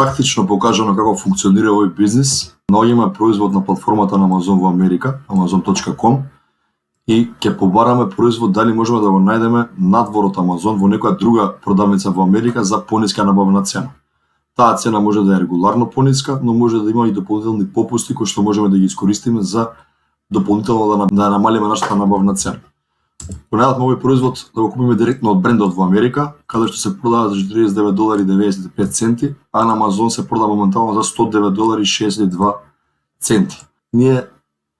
практично покажано како функционира овој бизнис, наоѓаме производ на платформата на Amazon во Америка, amazon.com, и ќе побараме производ дали можеме да го најдеме надвор од Amazon во некоја друга продавница во Америка за пониска набавна цена. Таа цена може да е регуларно пониска, но може да има и дополнителни попусти кои што можеме да ги искористиме за дополнително да намалиме нашата набавна цена. Го најдовме овој производ да го купиме директно од брендот во Америка, каде што се продава за $49.95, а на Amazon се продава моментално за $109.62. Ние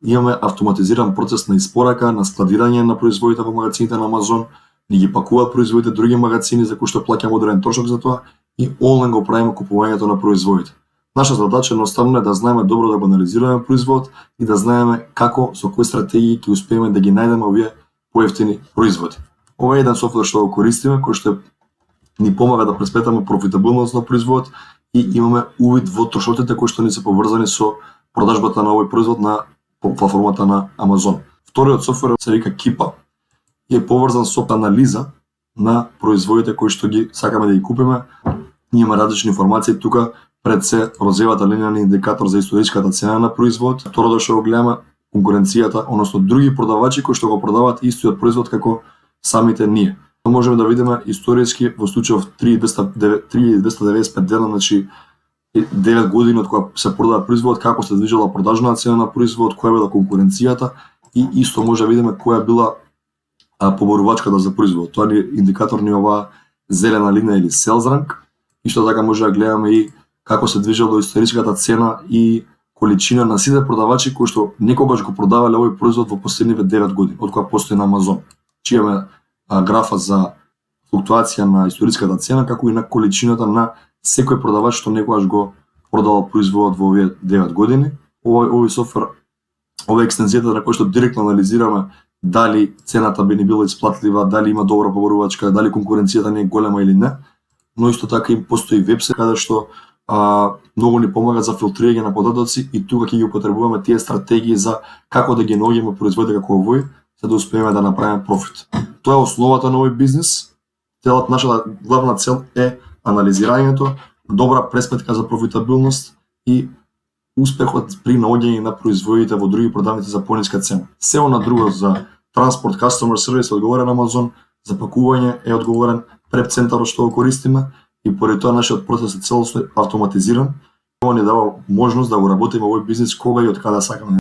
имаме автоматизиран процес на испорака, на складирање на производите во магазините на Amazon, ни ги пакуваат производите други магазини за кои што плаќаме одреден трошок за тоа и онлайн го правиме купувањето на производите. Наша задача едноставно е да знаеме добро да го анализираме производ и да знаеме како со кои стратегии ќе успееме да ги најдеме овие поевтини производи. Ова е еден софтвер што го користиме, кој што ни помага да преспетаме профитабилност на производ и имаме увид во трошоците кои што ни се поврзани со продажбата на овој производ на платформата на Amazon. Вториот софтвер се вика Keepa и е поврзан со анализа на производите кои што ги сакаме да ги купиме. Ние имаме различни информации тука, пред се розевата линија на индикатор за историската цена на производ. Второто што го гледаме конкуренцијата, односно други продавачи кои што го продаваат истиот производ како самите ние. Можеме да видиме историски во случајов 3295 дена, значи 9 години од кога се продава производ, како се движела продажна цена на производ, која била конкуренцијата и исто може да видиме која била поборувачката за производ. Тоа е индикатор ни оваа зелена линија или sales rank. Исто така може да гледаме и како се движела историската цена и количина на сите продавачи кои што некогаш го продавале овој производ во последниве 9 години, од кога постои на Amazon. Имаме графа за флуктуација на историската цена, како и на количината на секој продавач што некогаш го продавал производот во овие 9 години. Овој софтвер, ова екстензијата на кој што директно анализираме дали цената би ни била исплатлива, дали има добра поборувачка, дали конкуренцијата не е голема или не, но исто така им постои вебсайт каде што многу ни помага за филтрирање на податоци и тука ќе ги употребуваме тие стратегии за како да ги наоѓаме производи како овој, за да успееме да направиме профит. Тоа е основата на овој бизнес. Нашата главна цел е анализирањето, добра пресметка за профитабилност и успехот при наоѓање на производите во други продавници за пониска цена. Се она друго за транспорт, customer service одговорен Amazon, за пакување е одговорен преп центарот што го користиме и поради тоа нашиот процес е целосно автоматизиран. Ова ни дава можност да го работиме овој бизнис кога и од каде сакаме.